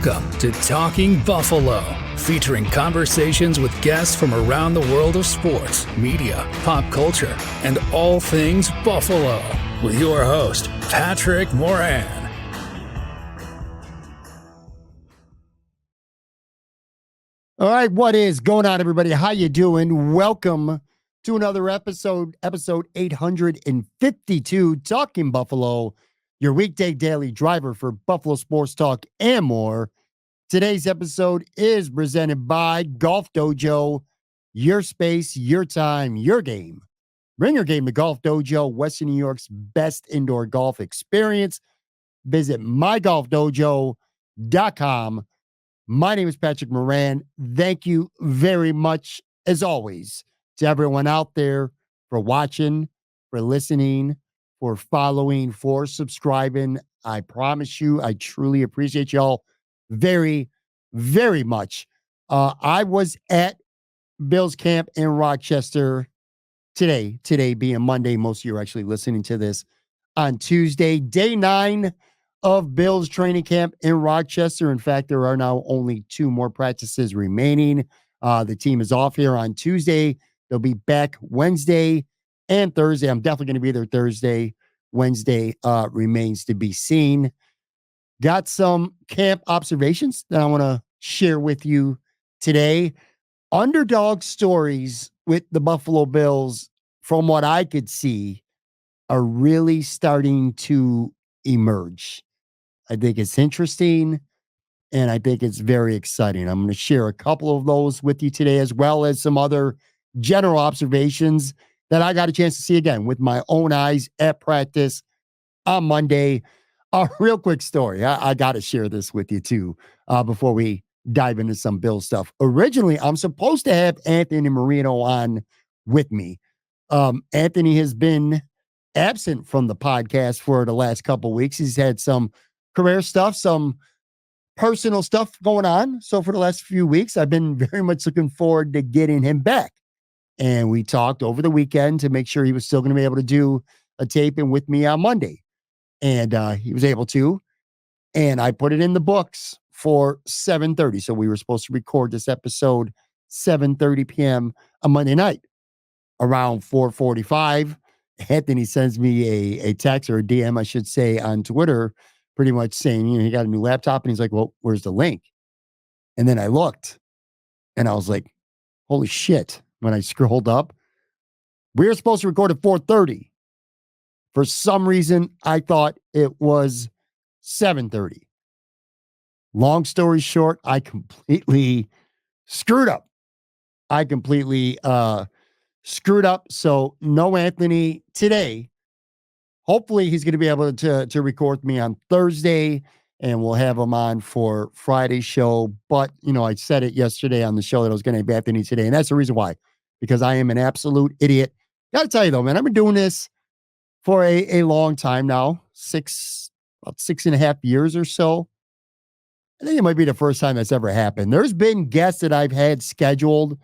Welcome to Talking Buffalo, featuring conversations with guests from around the world of sports, media, pop culture, and all things Buffalo, with your host, Patrick Moran. All right, what is going on, everybody? How you doing? Welcome to another episode 852, Talking Buffalo, your weekday daily driver for Buffalo sports talk and more. Today's episode is presented by Golf Dojo, your space, your time, your game. Bring your game to Golf Dojo, Western New York's best indoor golf experience. Visit mygolfdojo.com. My name is Patrick Moran. Thank you very much, as always, to everyone out there for watching, for listening, for following, for subscribing. I promise you, I truly appreciate y'all very, very much. I was at Bills camp in Rochester today being Monday. Most of you are actually listening to this on Tuesday, day 9 of Bills training camp in Rochester. In fact, there are now only 2 more practices remaining. The team is off here on Tuesday. They'll be back Wednesday and Thursday. I'm definitely going to be there Thursday. Wednesday remains to be seen. Got some camp observations that I want to share with you today. Underdog stories with the Buffalo Bills, from what I could see, are really starting to emerge. I think it's interesting, and I think it's very exciting. I'm going to share a couple of those with you today, as well as some other general observations that I got a chance to see again with my own eyes at practice on Monday. A real quick story. I got to share this with you too before we dive into some Bills stuff. Originally, I'm supposed to have Anthony Marino on with me. Anthony has been absent from the podcast for the last couple of weeks. He's had some career stuff, some personal stuff going on. So for the last few weeks, I've been very much looking forward to getting him back. And we talked over the weekend to make sure he was still going to be able to do a taping with me on Monday. And he was able to. And I put it in the books for 7:30. So we were supposed to record this episode 7:30 p.m. on Monday night. Around 4:45, Anthony sends me a text, or a DM, I should say, on Twitter, pretty much saying, he got a new laptop. And he's like, well, where's the link? And then I looked and I was like, holy shit. When I scrolled up, we were supposed to record at 4:30. For some reason, I thought it was 7:30. Long story short, I completely screwed up. So no Anthony today. Hopefully he's going to be able to record me on Thursday, and we'll have him on for Friday's show. But, I said it yesterday on the show that I was going to have Anthony today, and that's the reason why, because I am an absolute idiot. Got to tell you though, man, I've been doing this for a long time now, about 6.5 years or so. I think it might be the first time that's ever happened. There's been guests that I've had scheduled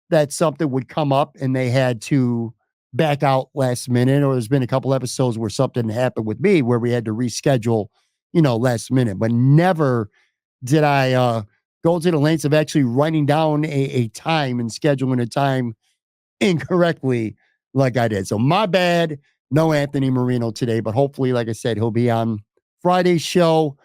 that something would come up and they had to back out last minute, or there's been a couple episodes where something happened with me where we had to reschedule, last minute. But never did I go to the lengths of actually writing down a time and scheduling a time incorrectly like I did. So my bad. No Anthony Marino today, but hopefully, like I said, he'll be on Friday's show.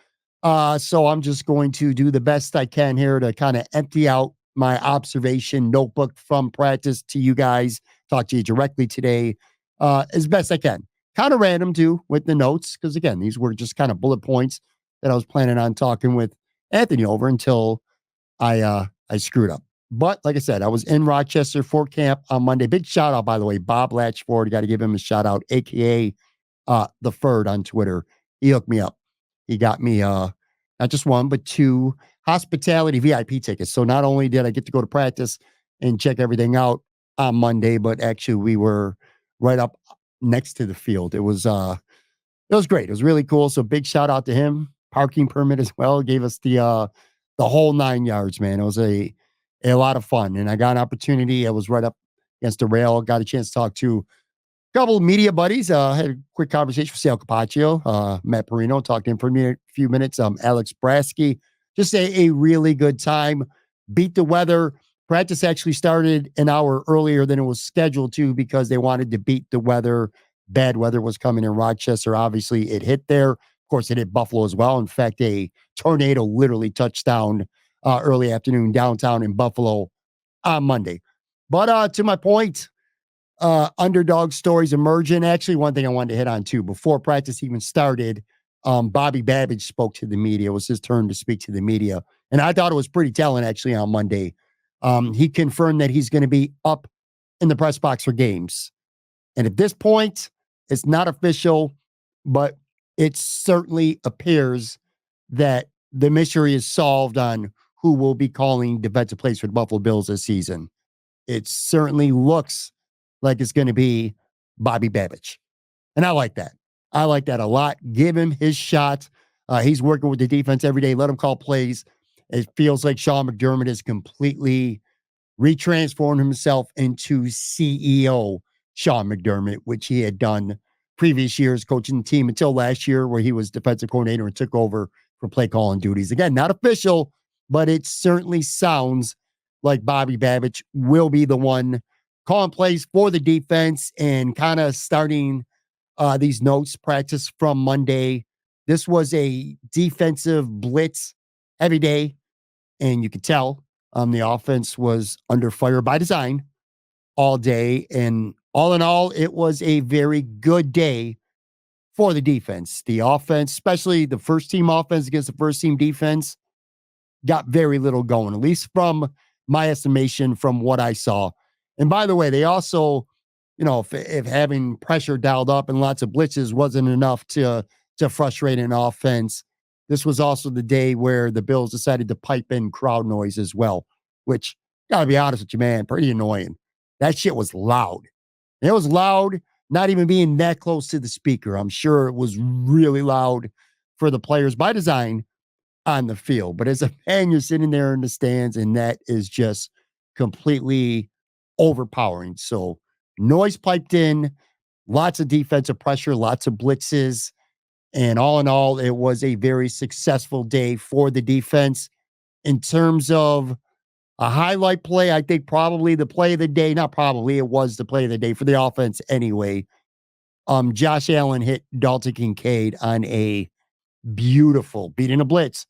So I'm just going to do the best I can here to kind of empty out my observation notebook from practice to you guys, talk to you directly today as best I can. Kind of random too with the notes, because again, these were just kind of bullet points that I was planning on talking with Anthony over until I screwed up. But like I said, I was in Rochester for camp on Monday. Big shout out, by the way, Bob Latchford. Got to give him a shout out, aka the Ferd on Twitter. He hooked me up. He got me not just 1, but 2 hospitality VIP tickets. So not only did I get to go to practice and check everything out on Monday, but actually we were right up next to the field. It was great. It was really cool. So big shout out to him. Parking permit as well. Gave us the whole 9 yards, man. It was a lot of fun. And I got an opportunity. I was right up against the rail. Got a chance to talk to a couple of media buddies. Had a quick conversation with Sal Capaccio, Matt Perino, talked to him for a few minutes. Alex Brasky, just a really good time. Beat the weather. Practice actually started an hour earlier than it was scheduled to because they wanted to beat the weather. Bad weather was coming in Rochester. Obviously, it hit there. Of course, it hit Buffalo as well. In fact, a tornado literally touched down early afternoon downtown in Buffalo on Monday. But to my point, underdog stories emerging. Actually, one thing I wanted to hit on too, before practice even started, Bobby Babbage spoke to the media. It was his turn to speak to the media. And I thought it was pretty telling actually on Monday. He confirmed that he's going to be up in the press box for games. And at this point, it's not official, but it certainly appears that the mystery is solved on who will be calling defensive plays for the Buffalo Bills this season. It certainly looks like it's going to be Bobby Babbage. And I like that. I like that a lot. Give him his shot. He's working with the defense every day. Let him call plays. It feels like Sean McDermott is completely retransformed himself into CEO Sean McDermott, which he had done previous years coaching the team until last year where he was defensive coordinator and took over for play calling duties. Again, not official, but it certainly sounds like Bobby Babbage will be the one calling plays for the defense and kind of starting these notes practice from Monday. This was a defensive blitz every day, and you could tell the offense was under fire by design all day. And all in all, it was a very good day for the defense. The offense, especially the first team offense against the first team defense, got very little going, at least from my estimation from what I saw. And by the way, they also, if having pressure dialed up and lots of blitzes wasn't enough to frustrate an offense, this was also the day where the Bills decided to pipe in crowd noise as well, which, gotta be honest with you, man, pretty annoying. That shit was loud. It was loud, not even being that close to the speaker. I'm sure it was really loud for the players by design on the field. But as a fan, you're sitting there in the stands, and that is just completely overpowering. So noise piped in, lots of defensive pressure, lots of blitzes. And all in all, it was a very successful day for the defense. In terms of a highlight play, I think probably the play of the day, not probably, it was the play of the day for the offense anyway. Josh Allen hit Dalton Kincaid on a beautiful, beating a blitz,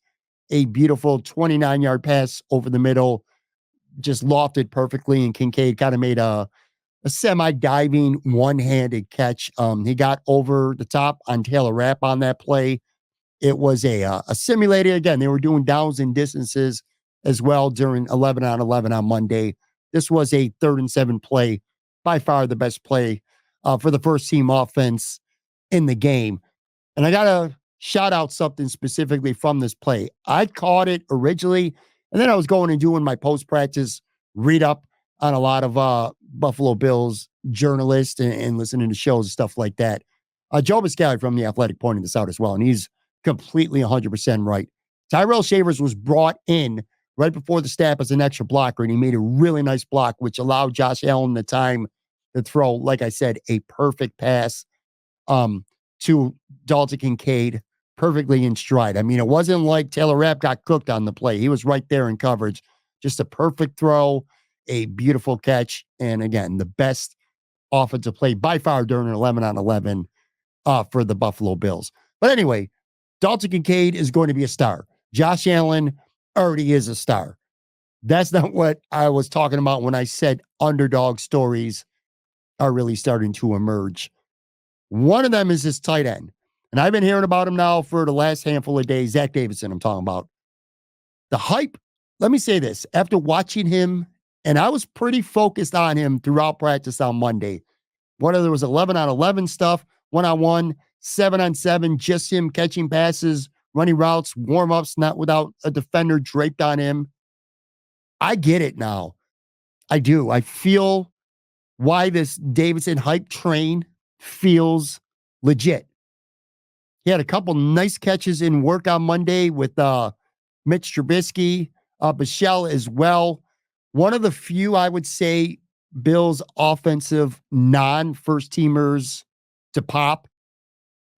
a beautiful 29-yard pass over the middle, just lofted perfectly, and Kincaid kind of made a semi-diving one-handed catch. He got over the top on Taylor Rapp on that play. It was a simulator. Again, they were doing downs and distances as well during 11 on 11 on Monday. This was a 3rd and 7 play, by far the best play for the first team offense in the game. And I got to shout out something specifically from this play. I caught it originally, and then I was going and doing my post-practice read up on a lot of Buffalo Bills journalists and listening to shows and stuff like that. Joe Biscali from The Athletic pointed this out as well, and he's completely 100% right. Tyrell Shavers was brought in right before the snap as an extra blocker, and he made a really nice block, which allowed Josh Allen the time to throw, like I said, a perfect pass to Dalton Kincaid perfectly in stride. I mean, it wasn't like Taylor Rapp got cooked on the play. He was right there in coverage. Just a perfect throw, a beautiful catch, and again, the best offensive play by far during an 11 on 11 for the Buffalo Bills. But anyway, Dalton Kincaid is going to be a star. Josh Allen already is a star. That's not what I was talking about when I said underdog stories are really starting to emerge. One of them is this tight end. And I've been hearing about him now for the last handful of days. Zach Davidson, I'm talking about. The hype, let me say this. After watching him, and I was pretty focused on him throughout practice on Monday, whether there was 11 on 11 stuff, 1-on-1, 7-on-7, just him catching passes, running routes, warm-ups, not without a defender draped on him. I get it now. I do. I feel why this Davidson hype train feels legit. He had a couple nice catches in work on Monday with Mitch Trubisky, Bichelle as well. One of the few, I would say, Bills offensive non-first teamers to pop.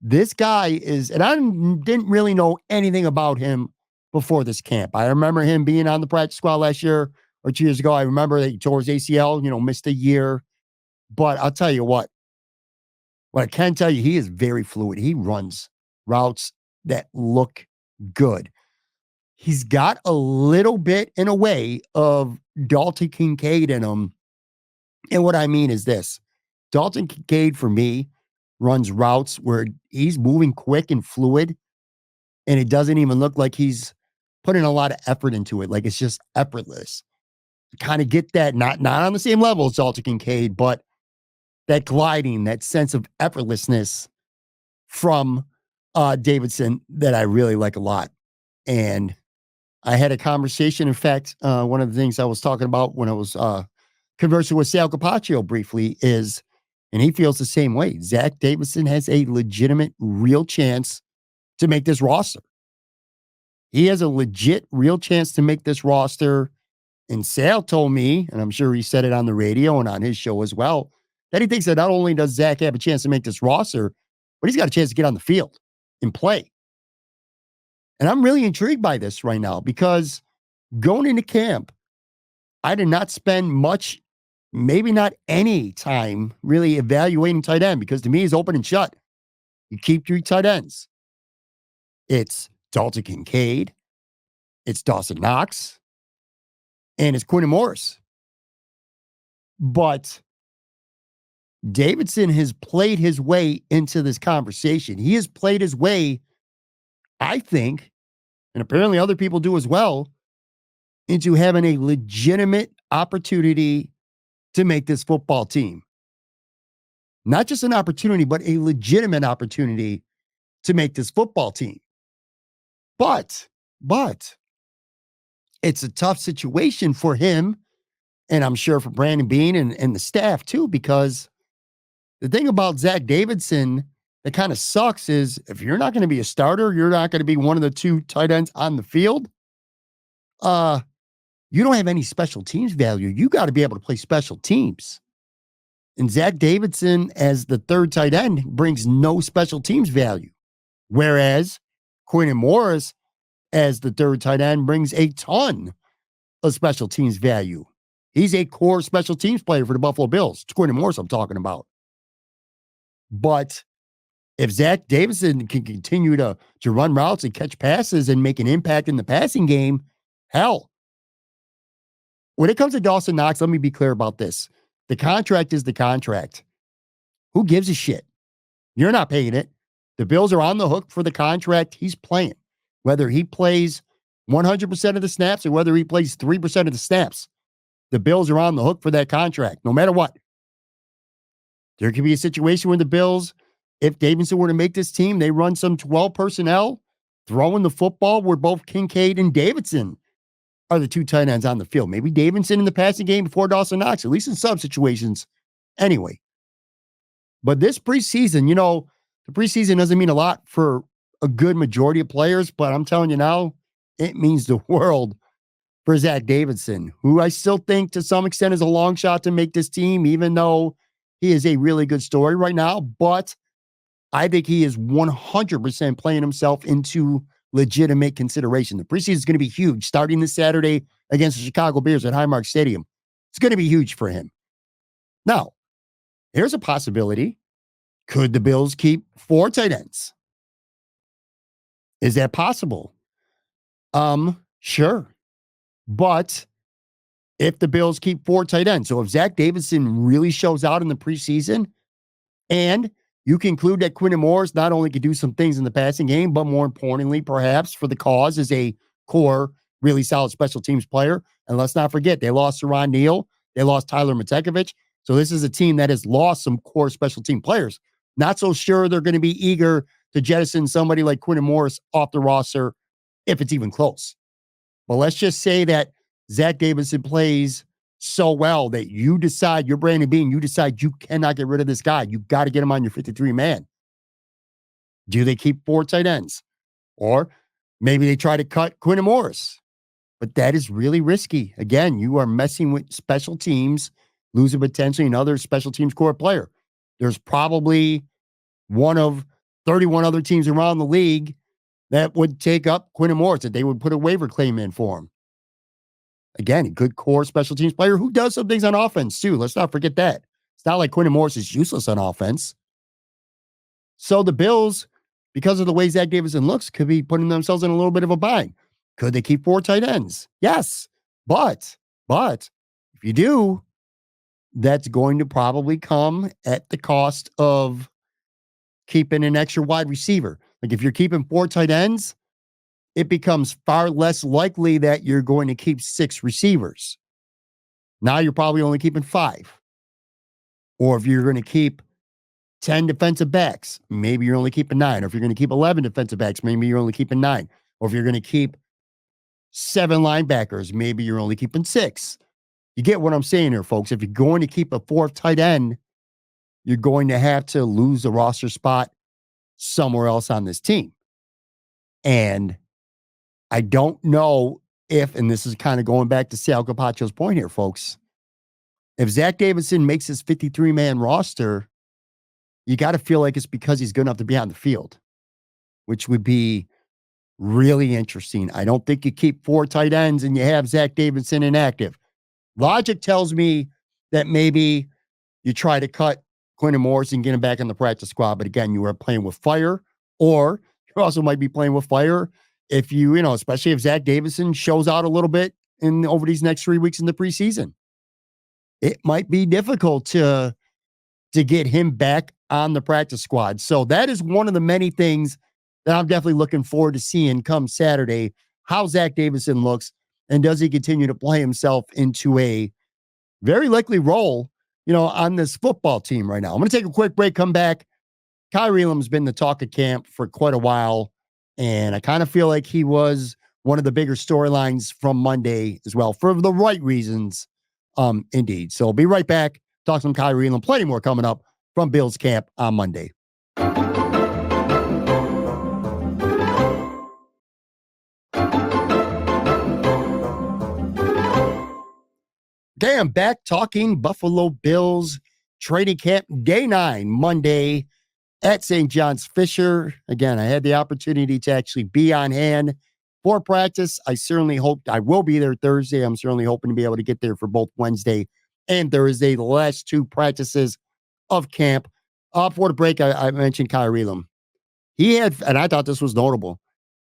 This guy is, and I didn't really know anything about him before this camp. I remember him being on the practice squad last year or 2 years ago. I remember that he tore his ACL, missed a year. But I'll tell you what I can tell you, he is very fluid. He runs routes that look good. He's got a little bit, in a way, of Dalton Kincaid in him. And what I mean is this. Dalton Kincaid, for me, runs routes where he's moving quick and fluid, and it doesn't even look like he's putting a lot of effort into it. Like, it's just effortless. Kind of get that, not on the same level as Dalton Kincaid, but that gliding, that sense of effortlessness from Davidson that I really like a lot. And I had a conversation. In fact, one of the things I was talking about when I was conversing with Sal Capaccio briefly is, and he feels the same way, Zach Davidson has a legitimate, real chance to make this roster. He has a legit, real chance to make this roster. And Sal told me, and I'm sure he said it on the radio and on his show as well, that he thinks that not only does Zach have a chance to make this roster, but he's got a chance to get on the field and play. And I'm really intrigued by this right now because going into camp, I did not spend much, maybe not any time really evaluating tight end because to me it's open and shut. You keep 3 tight ends. It's Dalton Kincaid, it's Dawson Knox, and it's Quintin Morris. But Davidson has played his way into this conversation. He has played his way, I think, and apparently other people do as well, into having a legitimate opportunity to make this football team. Not just an opportunity, but a legitimate opportunity to make this football team. But it's a tough situation for him, and I'm sure for Brandon Beane and the staff too, because the thing about Zach Davidson that kind of sucks is if you're not going to be a starter, you're not going to be one of the 2 tight ends on the field, you don't have any special teams value. You got to be able to play special teams. And Zach Davidson as the 3rd tight end brings no special teams value. Whereas Quintin Morris as the 3rd tight end brings a ton of special teams value. He's a core special teams player for the Buffalo Bills. It's Quintin Morris I'm talking about. But if Zach Davidson can continue to run routes and catch passes and make an impact in the passing game, hell. When it comes to Dawson Knox, let me be clear about this. The contract is the contract. Who gives a shit? You're not paying it. The Bills are on the hook for the contract he's playing. Whether he plays 100% of the snaps or whether he plays 3% of the snaps, the Bills are on the hook for that contract, no matter what. There could be a situation where the Bills, if Davidson were to make this team, they run some 12 personnel, throwing the football where both Kincaid and Davidson are the 2 tight ends on the field. Maybe Davidson in the passing game before Dawson Knox, at least in some situations. Anyway. But this preseason, the preseason doesn't mean a lot for a good majority of players, but I'm telling you now, it means the world for Zach Davidson, who I still think to some extent is a long shot to make this team, even though he is a really good story right now. But I think he is 100% playing himself into legitimate consideration. The preseason is going to be huge, starting this Saturday against the Chicago Bears at Highmark Stadium. It's going to be huge for him. Now, here's a possibility. Could the Bills keep 4 tight ends? Is that possible? Sure. But if the Bills keep 4 tight ends, so if Zach Davidson really shows out in the preseason, and you conclude that Quintin Morris not only could do some things in the passing game, but more importantly, perhaps for the cause, is a core, really solid special teams player. And let's not forget, they lost Saron Neal. They lost Tyler Matekovich. So this is a team that has lost some core special team players. Not so sure they're going to be eager to jettison somebody like Quintin Morris off the roster if it's even close. But let's just say that Zach Davidson plays so well that you decide, you're Brandon Beane, you decide you cannot get rid of this guy. You got to get him on your 53-man. Do they keep 4 tight ends? Or maybe they try to cut Quintin Morris. But that is really risky. Again, you are messing with special teams, losing potentially another special teams core player. There's probably one of 31 other teams around the league that would take up Quintin Morris, that they would put a waiver claim in for him. Again, a good core special teams player who does some things on offense too. Let's not forget that. It's not like Quintin Morris is useless on offense. So the Bills, because of the way Zach Davidson looks, could be putting themselves in a little bit of a bind. Could they keep 4 tight ends? Yes. But if you do, that's going to probably come at the cost of keeping an extra wide receiver. Like if you're keeping 4 tight ends, it becomes far less likely that you're going to keep 6 receivers. Now you're probably only keeping 5. Or if you're going to keep 10 defensive backs, maybe you're only keeping 9. Or if you're going to keep 11 defensive backs, maybe you're only keeping 9. Or if you're going to keep 7 linebackers, maybe you're only keeping 6. You get what I'm saying here, folks. If you're going to keep a 4th tight end, you're going to have to lose a roster spot somewhere else on this team. And I don't know if, and this is kind of going back to Sal Capaccio's point here, folks, if Zach Davidson makes his 53-man roster, you got to feel like it's because he's good enough to be on the field, which would be really interesting. I don't think you keep 4 tight ends and you have Zach Davidson inactive. Logic tells me that maybe you try to cut Quintin Morris and get him back on the practice squad. But again, you are playing with fire, or you also might be playing with fire if especially if Zach Davidson shows out a little bit over these next 3 weeks in the preseason. It might be difficult to get him back on the practice squad. So that is one of the many things that I'm definitely looking forward to seeing come Saturday, how Zach Davidson looks, and does he continue to play himself into a very likely role, on this football team right now. I'm going to take a quick break, come back. Kyrie Elam's been the talk of camp for quite a while, and I kind of feel like he was one of the bigger storylines from Monday as well, for the right reasons, indeed. So I'll be right back, talk some Kyrie Elam, plenty more coming up from Bills camp on Monday. Okay, I'm back talking Buffalo Bills training camp day 9, Monday at St. John's Fisher. Again, I had the opportunity to actually be on hand for practice. I certainly hope I will be there Thursday. I'm certainly hoping to be able to get there for both Wednesday and Thursday, the last 2 practices of camp. For the break, I mentioned Kyrie Elam. He had, and I thought this was notable,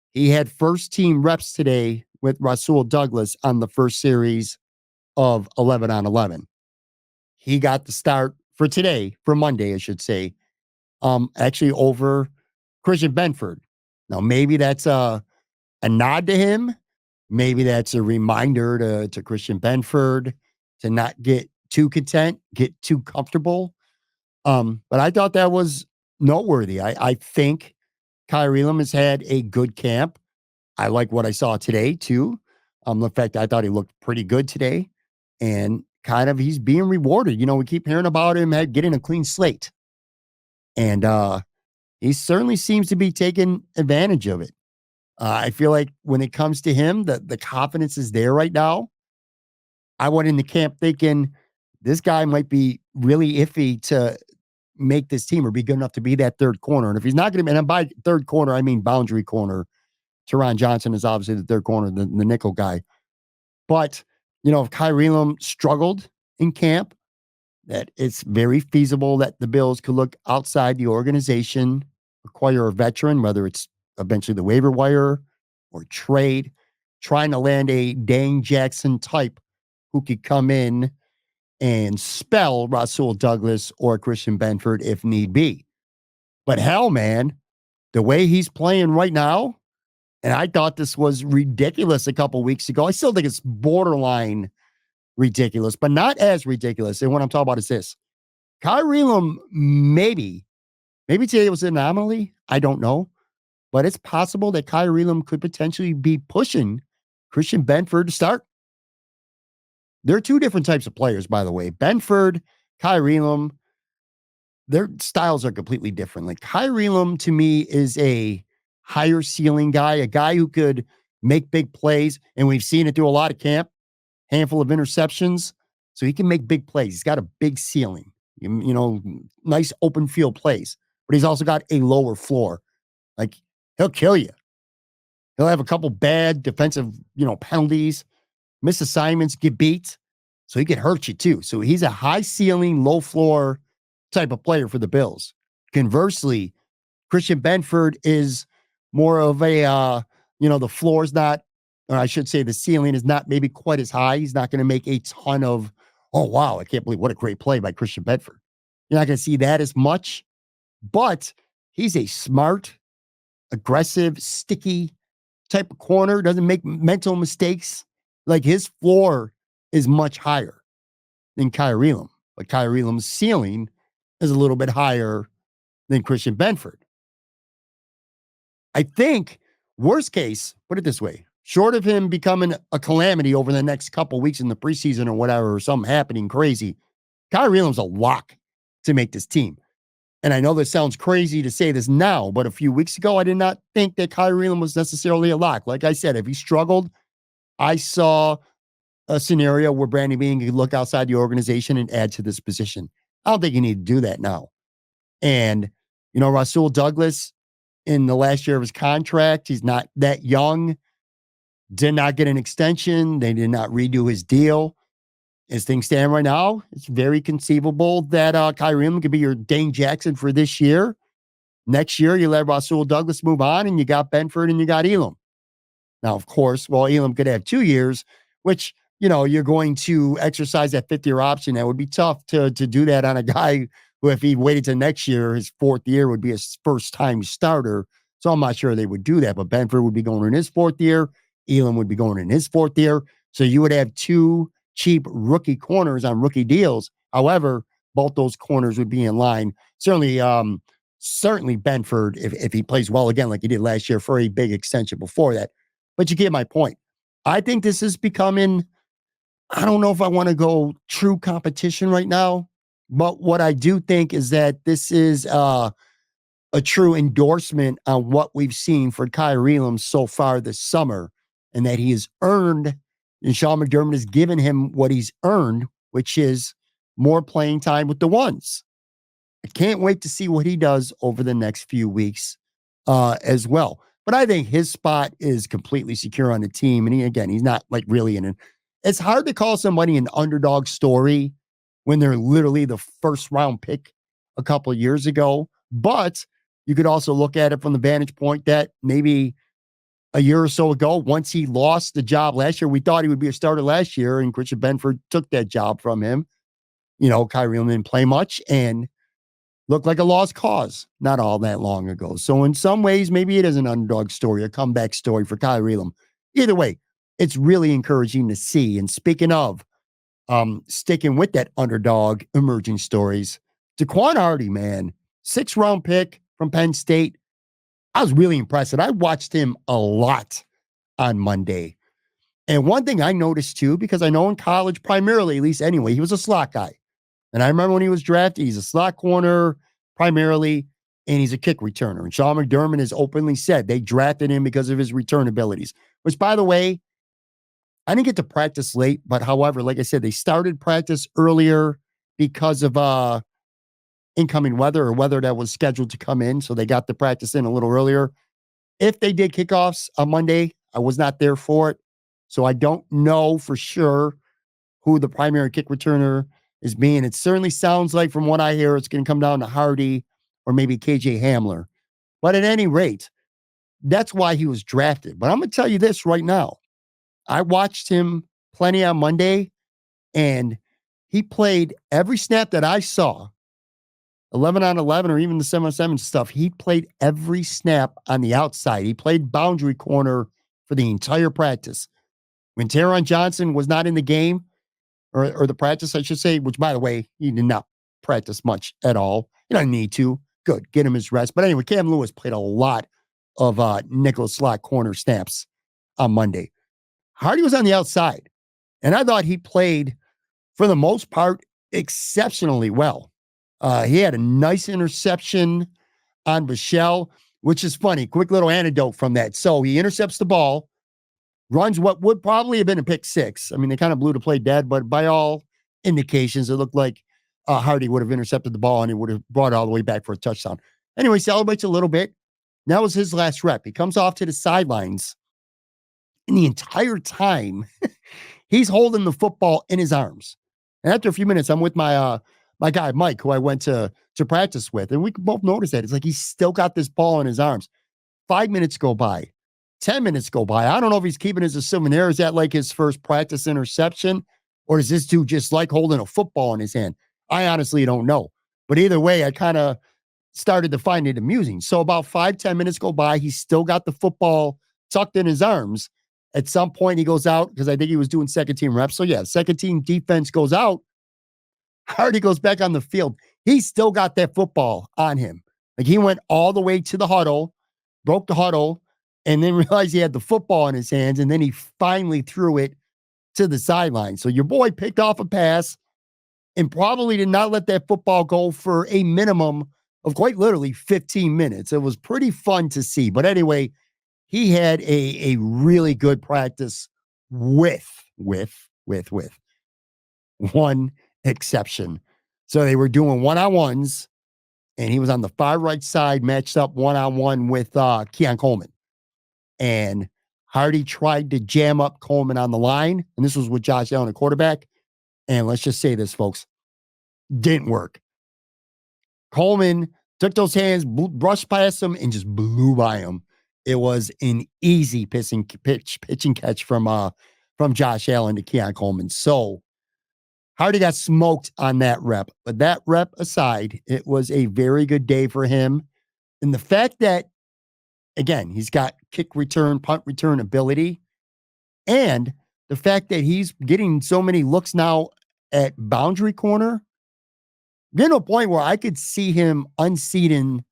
he had first team reps today with Rasul Douglas on the first series of 11 on 11. He got the start for today, for Monday, I should say, actually over Christian Benford. Now, maybe that's a nod to him. Maybe that's a reminder to Christian Benford to not get too content, get too comfortable. But I thought that was noteworthy. I think Kyrie Elam has had a good camp. I like what I saw today, too. The fact I thought he looked pretty good today. And kind of he's being rewarded. We keep hearing about him getting a clean slate. And he certainly seems to be taking advantage of it. I feel like when it comes to him, the confidence is there right now. I went into camp thinking this guy might be really iffy to make this team or be good enough to be that third corner. And if he's not going to be, and by third corner, I mean boundary corner. Teron Johnson is obviously the third corner, the nickel guy. But, if Kyrie Elam struggled in camp, that it's very feasible that the Bills could look outside the organization, acquire a veteran, whether it's eventually the waiver wire or trade, trying to land a Dane Jackson type who could come in and spell Rasul Douglas or Christian Benford if need be. But hell, man, the way he's playing right now, and I thought this was ridiculous a couple weeks ago. I still think it's borderline ridiculous, but not as ridiculous. And what I'm talking about is this. Kyrie Elam, maybe today was an anomaly. I don't know. But it's possible that Kyrie Elam could potentially be pushing Christian Benford to start. There are 2 different types of players, by the way. Benford, Kyrie Elam, their styles are completely different. Like Kyrie Elam, to me, is a higher ceiling guy, a guy who could make big plays. And we've seen it through a lot of camp, handful of interceptions. So he can make big plays. He's got a big ceiling, nice open field plays. But he's also got a lower floor. Like he'll kill you. He'll have a couple bad defensive, penalties, miss assignments, get beat. So he could hurt you too. So he's a high ceiling, low floor type of player for the Bills. Conversely, Christian Benford is more of a, the floor is not, or I should say the ceiling is not maybe quite as high. He's not going to make a ton of, oh, wow, I can't believe what a great play by Christian Benford. You're not going to see that as much, but he's a smart, aggressive, sticky type of corner, doesn't make mental mistakes. Like his floor is much higher than Kyrie Elam, but Kyrie Elam's ceiling is a little bit higher than Christian Benford. I think, worst case, put it this way, short of him becoming a calamity over the next couple weeks in the preseason or whatever, or something happening crazy, Kyrie Elam's a lock to make this team. And I know this sounds crazy to say this now, but a few weeks ago, I did not think that Kyrie Elam was necessarily a lock. Like I said, if he struggled, I saw a scenario where Brandon Beane could look outside the organization and add to this position. I don't think you need to do that now. And, Rasul Douglas, in the last year of his contract, he's not that young, did not get an extension. They did not redo his deal. As things stand right now, it's very conceivable that Kyrie Elam could be your Dane Jackson for this year. Next year, you let Rasul Douglas move on, and you got Benford and you got Elam. Now, of course, Elam could have 2 years, which, you're going to exercise that fifth-year option. That would be tough to do that on a guy who, if he waited to next year, his fourth year would be his first-time starter. So I'm not sure they would do that, but Benford would be going in his fourth year. Elam would be going in his fourth year. So you would have 2 cheap rookie corners on rookie deals. However, both those corners would be in line. Certainly Benford, if he plays well again like he did last year, for a big extension before that. But you get my point. I think this is becoming, I don't know if I want to go true competition right now, but what I do think is that this is a true endorsement on what we've seen for Kyrie Elam so far this summer, and that he has earned, and Sean McDermott has given him what he's earned, which is more playing time with the ones. I can't wait to see what he does over the next few weeks as well. But I think his spot is completely secure on the team. And he's not like really in it. It's hard to call somebody an underdog story when they're literally the first round pick a couple of years ago. But you could also look at it from the vantage point that maybe a year or so ago, once he lost the job last year, we thought he would be a starter last year, and Christian Benford took that job from him. Kyrie Elam didn't play much and looked like a lost cause not all that long ago. So in some ways, maybe it is an underdog story, a comeback story for Kyrie Elam. Either way, it's really encouraging to see. And speaking of sticking with that underdog emerging stories, Daequan Hardy, man, 6th round pick from Penn State. I was really impressed. And I watched him a lot on Monday. And one thing I noticed too, because I know in college primarily, at least anyway, he was a slot guy. And I remember when he was drafted, he's a slot corner primarily, and he's a kick returner. And Sean McDermott has openly said they drafted him because of his return abilities, which, by the way, I didn't get to practice late, but however, like I said, they started practice earlier because of incoming weather or weather that was scheduled to come in. So they got the practice in a little earlier. If they did kickoffs on Monday, I was not there for it. So I don't know for sure who the primary kick returner is being. It certainly sounds like, from what I hear, it's going to come down to Hardy or maybe KJ Hamler. But at any rate, that's why he was drafted. But I'm going to tell you this right now. I watched him plenty on Monday, and he played every snap that I saw, 11 on 11 or even the 7 on 7 stuff. He played every snap on the outside. He played boundary corner for the entire practice. When Taron Johnson was not in the game, or the practice, I should say, which, by the way, he did not practice much at all. You don't need to. Good. Get him his rest. But anyway, Cam Lewis played a lot of nickel slot corner snaps on Monday. Hardy was on the outside, and I thought he played, for the most part, exceptionally well. He had a nice interception on Michelle, which is funny. Quick little anecdote from that. So he intercepts the ball, runs what would probably have been a pick 6. I mean, they kind of blew the play dead, but by all indications, it looked like Hardy would have intercepted the ball and it would have brought it all the way back for a touchdown. Anyway, celebrates a little bit. That was his last rep. He comes off to the sidelines And the entire time, he's holding the football in his arms. And after a few minutes, I'm with my guy Mike, who I went to practice with, and we both noticed that it's like he's still got this ball in his arms. 5 minutes go by, 10 minutes go by. I don't know if he's keeping it as a souvenir. Is that like his first practice interception, or does this dude just like holding a football in his hand? I honestly don't know. But either way, I kind of started to find it amusing. So about 5-10 minutes go by. He's still got the football tucked in his arms. At some point, he goes out because I think he was doing second team reps. So yeah, second team defense goes out. Hardy goes back on the field. He's still got that football on him. Like he went all the way to the huddle, broke the huddle, and then realized he had the football in his hands. And then he finally threw it to the sideline. So your boy picked off a pass and probably did not let that football go for a minimum of quite literally 15 minutes. It was pretty fun to see. But anyway, he had a really good practice with one exception. So they were doing one-on-ones, and he was on the far right side, matched up one-on-one with Keon Coleman. And Hardy tried to jam up Coleman on the line, and this was with Josh Allen, a quarterback. And let's just say this, folks, didn't work. Coleman took those hands, brushed past him, and just blew by him. It was an easy pitch and catch from Josh Allen to Keon Coleman. So Hardy got smoked on that rep. But that rep aside, it was a very good day for him. And the fact that, again, he's got kick return, punt return ability, and the fact that he's getting so many looks now at boundary corner, getting to a point where I could see him unseating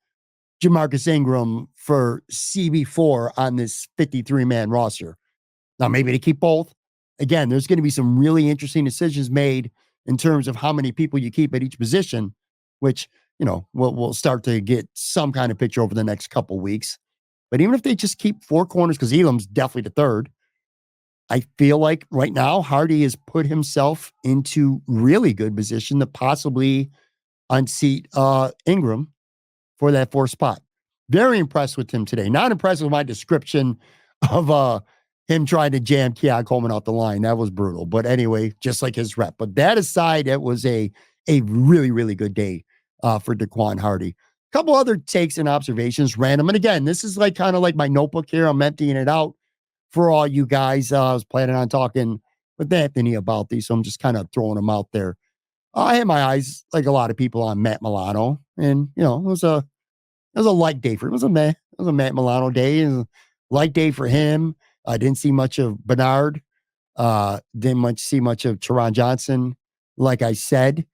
Jamarcus Ingram for CB4 on this 53-man roster. Now, maybe to keep both. Again, there's going to be some really interesting decisions made in terms of how many people you keep at each position, which, we'll start to get some kind of picture over the next couple weeks. But even if they just keep four corners, because Elam's definitely the third, I feel like right now Hardy has put himself into really good position to possibly unseat Ingram for that fourth spot. Very impressed with him today. Not impressed with my description of him trying to jam Keon Coleman off the line. That was brutal. But anyway, just like his rep. But that aside, it was a really, really good day for Daequan Hardy. A couple other takes and observations, random. And again, this is like kind of like my notebook here. I'm emptying it out for all you guys. I was planning on talking with Anthony about these, so I'm just kind of throwing them out there. I had my eyes, like a lot of people, on Matt Milano, and it was a light day for him. It was a Matt Milano day. It was a light day for him. I didn't see much of Bernard. Didn't see much of Teron Johnson. Like I said,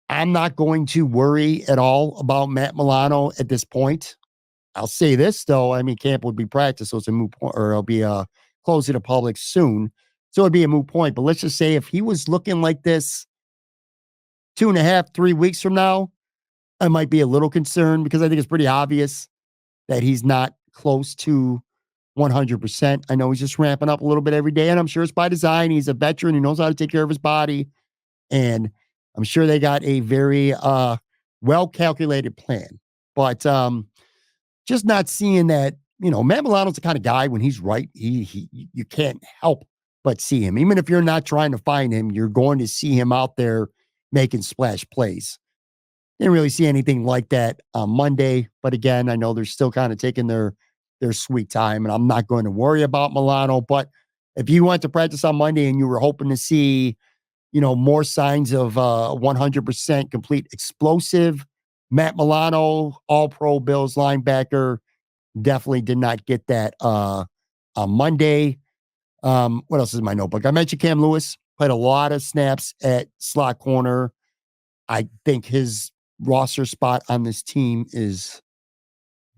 I'm not going to worry at all about Matt Milano at this point. I'll say this though. I mean, camp would be practice, so it's a moot point, or it'll be closed to the public soon. So it'd be a moot point. But let's just say if he was looking like this 2.5, 3 weeks from now, I might be a little concerned because I think it's pretty obvious that he's not close to 100%. I know he's just ramping up a little bit every day, and I'm sure it's by design. He's a veteran. He knows how to take care of his body, and I'm sure they got a very well-calculated plan. But just not seeing that, Matt Milano's the kind of guy when he's right, you can't help but see him. Even if you're not trying to find him, you're going to see him out there making splash plays. Didn't really see anything like that on Monday. But again, I know they're still kind of taking their sweet time, and I'm not going to worry about Milano. But if you went to practice on Monday and you were hoping to see, more signs of 100% complete explosive, Matt Milano, all-pro Bills linebacker, definitely did not get that on Monday. What else is in my notebook? I mentioned Cam Lewis played a lot of snaps at slot corner. I think his roster spot on this team is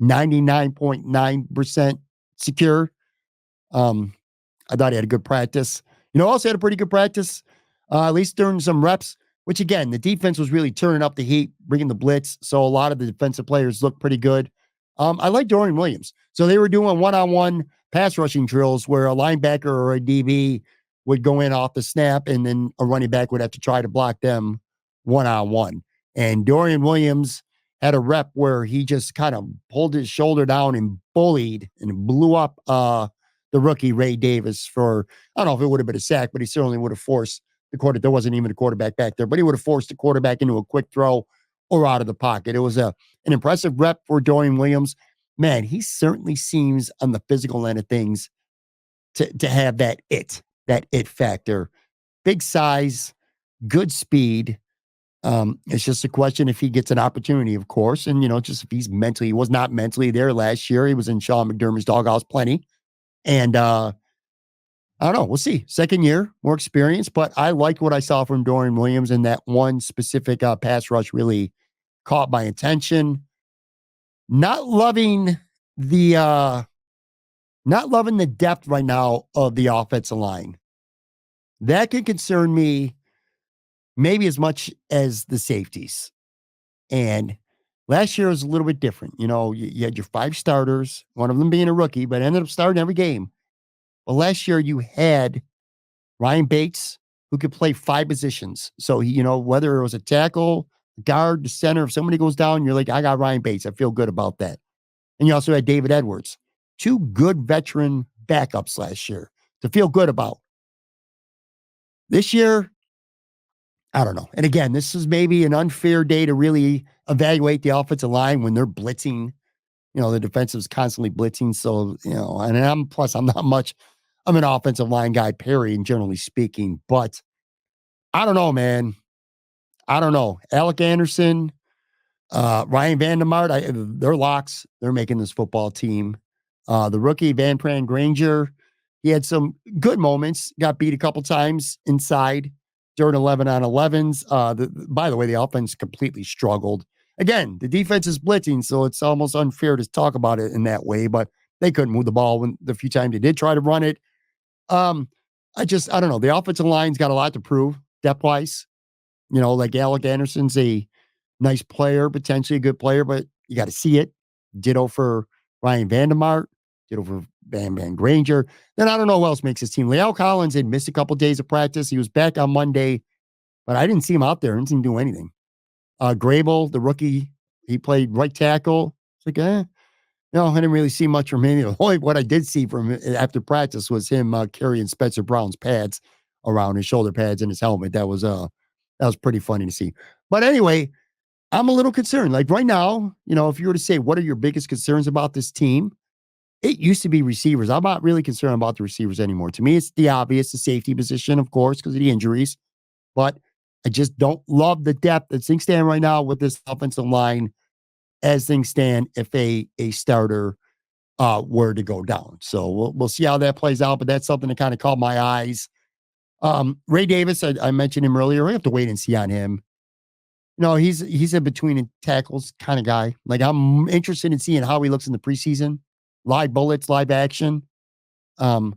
99.9% secure. I thought he had a good practice. Also had a pretty good practice, at least during some reps, which again, the defense was really turning up the heat, bringing the blitz. So a lot of the defensive players looked pretty good. I like Dorian Williams. So they were doing one-on-one pass rushing drills where a linebacker or a DB would go in off the snap, and then a running back would have to try to block them one-on-one. And Dorian Williams had a rep where he just kind of pulled his shoulder down and bullied and blew up the rookie Ray Davis for, I don't know if it would have been a sack, but he certainly would have forced the quarter. There wasn't even a quarterback back there, but he would have forced the quarterback into a quick throw or out of the pocket. It was an impressive rep for Dorian Williams. Man, he certainly seems on the physical end of things to have that it factor. Big size, good speed. It's just a question if he gets an opportunity, of course. And, just if he was not mentally there last year. He was in Sean McDermott's doghouse plenty. And I don't know. We'll see. Second year, more experience. But I liked what I saw from Dorian Williams, and that one specific pass rush really caught my attention. Not loving the depth right now of the offensive line. That could concern me maybe as much as the safeties. And last year was a little bit different. You had your 5 starters, one of them being a rookie, but ended up starting every game. Well, last year you had Ryan Bates, who could play 5 positions. So, whether it was a tackle, guard, the center, if somebody goes down, you're like, I got Ryan Bates. I feel good about that. And you also had David Edwards, 2 good veteran backups last year to feel good about. This year, I don't know. And again, this is maybe an unfair day to really evaluate the offensive line when they're blitzing. The defensive is constantly blitzing. So, and I'm not much, I'm an offensive line guy, period, generally speaking. But I don't know, man. I don't know. Alec Anderson, Ryan Vandermart, they're locks. They're making this football team. The rookie, Van Pran Granger, he had some good moments, got beat a couple times inside during 11-on-11s. By the way, the offense completely struggled. Again, the defense is blitzing, so it's almost unfair to talk about it in that way, but they couldn't move the ball when the few times they did try to run it. I don't know. The offensive line's got a lot to prove depth-wise. Like Alec Anderson's a nice player, potentially a good player, but you got to see it. Ditto for Ryan Vandermart. Ditto for Van Granger. Then I don't know who else makes his team. Leal Collins had missed a couple days of practice. He was back on Monday, but I didn't see him out there. I didn't see him do anything. Grable, the rookie, he played right tackle. It's like, I didn't really see much from him. Only what I did see from him after practice was him carrying Spencer Brown's pads around, his shoulder pads and his helmet. That was pretty funny to see. But anyway, I'm a little concerned. Like right now, if you were to say, what are your biggest concerns about this team? It used to be receivers. I'm not really concerned about the receivers anymore. To me, it's the obvious, the safety position, of course, because of the injuries. But I just don't love the depth as things stand right now with this offensive line as things stand if a starter were to go down. So we'll see how that plays out, but that's something that kind of caught my eyes. Ray Davis, I mentioned him earlier. We have to wait and see on him. He's a between tackles kind of guy. Like I'm interested in seeing how he looks in the preseason. Live bullets, live action. Kind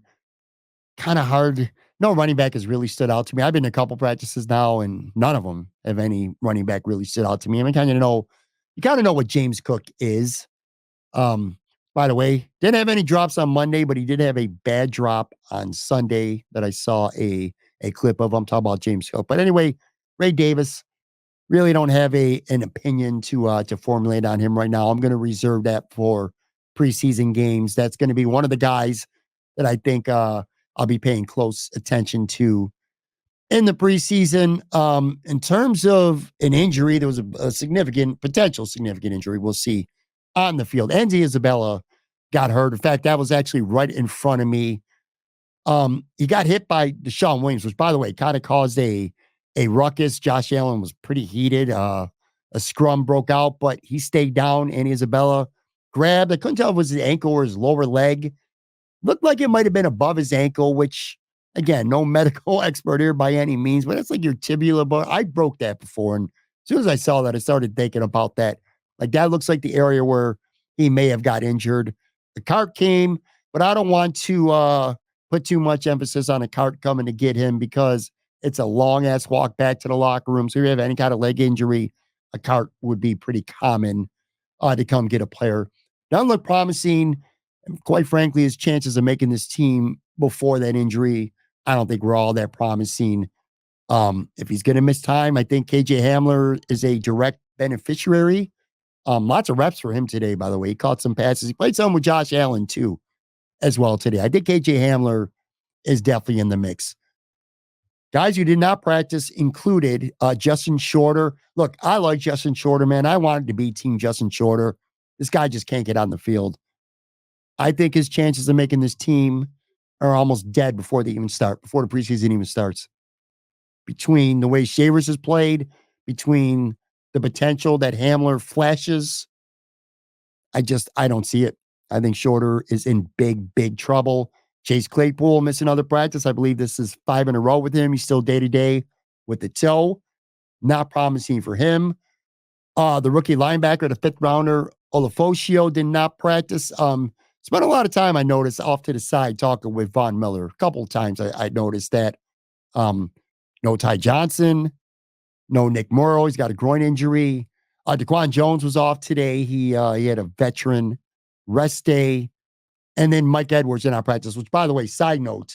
of hard. No running back has really stood out to me. I've been to a couple practices now, and none of them have any running back really stood out to me. I mean, you kind of know what James Cook is. By the way, didn't have any drops on Monday, but he did have a bad drop on Sunday that I saw a clip of. I'm talking about James Cook. But anyway, Ray Davis, really don't have an opinion to formulate on him right now. I'm going to reserve that for preseason games. That's going to be one of the guys that I think I'll be paying close attention to in the preseason. In terms of an injury, there was a potential significant injury. We'll see on the field. Andy Isabella got hurt. In fact, that was actually right in front of me. He got hit by Deshaun Williams, which, by the way, kind of caused a ruckus. Josh Allen was pretty heated. A scrum broke out, but he stayed down. Andy Isabella grabbed. I couldn't tell if it was his ankle or his lower leg. Looked like it might have been above his ankle, which, again, no medical expert here by any means, but it's like your tibia. But I broke that before. And as soon as I saw that, I started thinking about that. Like that looks like the area where he may have got injured. The cart came, but I don't want to put too much emphasis on a cart coming to get him because it's a long ass walk back to the locker room. So if you have any kind of leg injury, a cart would be pretty common to come get a player. Doesn't look promising. And quite frankly, his chances of making this team before that injury, I don't think we're all that promising. If he's going to miss time, I think KJ Hamler is a direct beneficiary. Lots of reps for him today, by the way. He caught some passes. He played some with Josh Allen, too. as well today. I think KJ Hamler is definitely in the mix. Guys who did not practice included Justin Shorter. Look, I like Justin Shorter, man. I wanted to be Team Justin Shorter. This guy just can't get on the field. I think his chances of making this team are almost dead before they even start, before the preseason even starts. Between the way Shavers has played, between the potential that Hamler flashes, I don't see it. I think Shorter is in big, big trouble. Chase Claypool missing another practice. I believe this is 5 in a row with him. He's still day-to-day with the toe. Not promising for him. The rookie linebacker, the 5th rounder, Olafosio, did not practice. Spent a lot of time, I noticed, off to the side talking with Von Miller. A couple of times I noticed that. No Ty Johnson, no Nick Morrow. He's got a groin injury. Daquan Jones was off today. He had a veteran rest day. And then Mike Edwards in our practice, which, by the way, side note,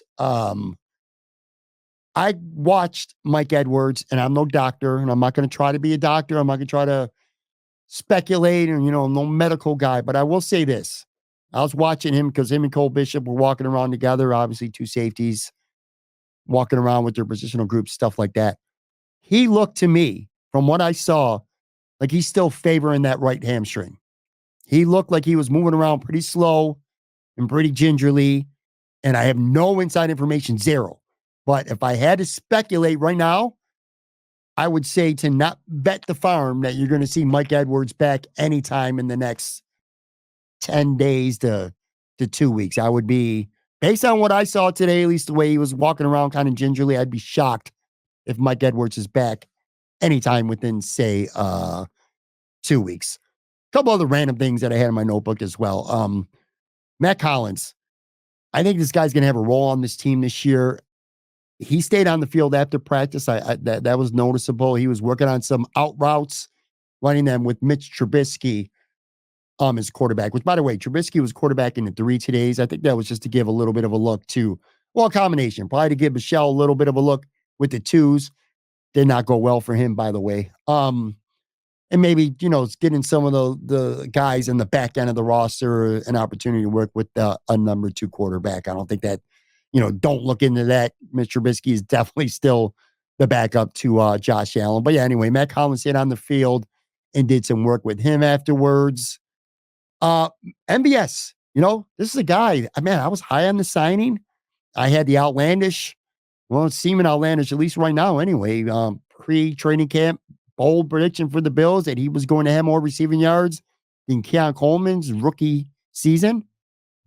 I watched Mike Edwards, and I'm no doctor, and I'm not going to try to be a doctor. I'm not going to try to speculate, and, no medical guy. But I will say this. I was watching him because him and Cole Bishop were walking around together, obviously 2 safeties, walking around with their positional groups, stuff like that. He looked to me, from what I saw, like he's still favoring that right hamstring. He looked like he was moving around pretty slow and pretty gingerly, and I have no inside information, zero. But if I had to speculate right now, I would say to not bet the farm that you're going to see Mike Edwards back anytime in the next 10 days to 2 weeks. I would be, based on what I saw today, at least the way he was walking around kind of gingerly, I'd be shocked if Mike Edwards is back anytime within, say, 2 weeks. A couple other random things that I had in my notebook as well. Matt Collins. I think this guy's going to have a role on this team this year. He stayed on the field after practice. That was noticeable. He was working on some out routes, running them with Mitch Trubisky as quarterback, which, by the way, Trubisky was quarterback in the 3 todays. I think that was just to give a little bit of a look to, well, a combination, probably to give Michelle a little bit of a look with the 2s. Did not go well for him, by the way. And maybe, getting some of the guys in the back end of the roster an opportunity to work with a number 2 quarterback. I don't think that, don't look into that. Mr. Trubisky is definitely still the backup to Josh Allen. But yeah, anyway, Matt Collins hit on the field and did some work with him afterwards. MBS, this is a guy, man, I was high on the signing. I had the outlandish, well, it's seeming outlandish, at least right now anyway, pre-training camp, bold prediction for the Bills that he was going to have more receiving yards than Keon Coleman's rookie season.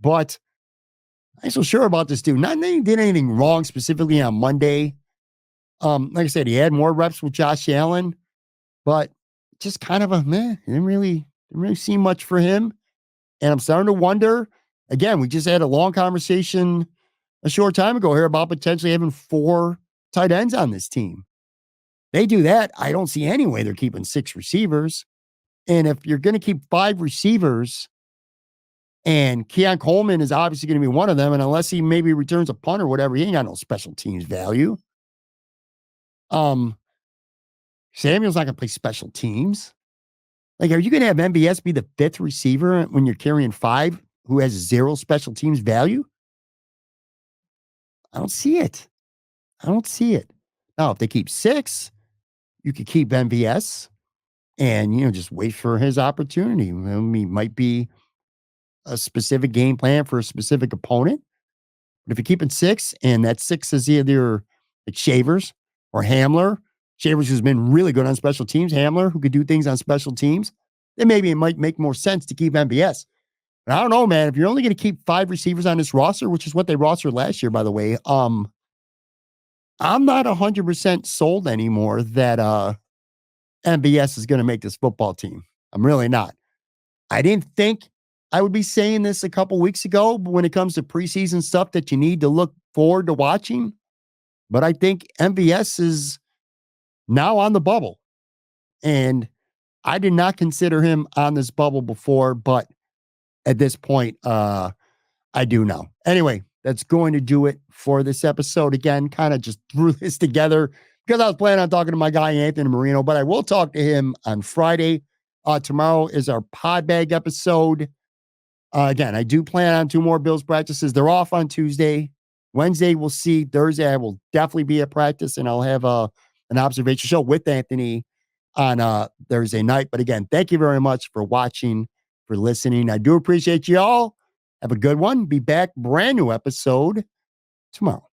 But I ain't so sure about this dude. Not that he did anything wrong specifically on Monday. Like I said, he had more reps with Josh Allen, but just kind of didn't really see much for him. And I'm starting to wonder, again, we just had a long conversation a short time ago here about potentially having 4 tight ends on this team. They do that. I don't see any way they're keeping 6 receivers. And if you're going to keep 5 receivers, and Keon Coleman is obviously going to be one of them, and unless he maybe returns a punt or whatever, he ain't got no special teams value. Samuel's not going to play special teams. Like, are you going to have MBS be the 5th receiver when you're carrying 5 who has 0 special teams value? I don't see it. Now, if they keep 6, you could keep MVS and, just wait for his opportunity. He might be a specific game plan for a specific opponent. But if you're keeping 6 and that 6 is either like Shavers or Hamler, Shavers who's been really good on special teams, Hamler who could do things on special teams, then maybe it might make more sense to keep MVS. But I don't know, man. If you're only going to keep 5 receivers on this roster, which is what they rostered last year, by the way, I'm not 100% sold anymore that MBS is going to make this football team. I'm really not. I didn't think I would be saying this a couple weeks ago, but when it comes to preseason stuff that you need to look forward to watching, but I think MVS is now on the bubble. And I did not consider him on this bubble before, but at this point, I do now. Anyway, that's going to do it for this episode. Again, kind of just threw this together because I was planning on talking to my guy, Anthony Marino, but I will talk to him on Friday. Tomorrow is our pod bag episode. Again, I do plan on 2 more Bills practices. They're off on Tuesday. Wednesday, we'll see. Thursday, I will definitely be at practice, and I'll have an observation show with Anthony on Thursday night. But again, thank you very much for watching, for listening. I do appreciate you all. Have a good one. Be back, brand new episode tomorrow.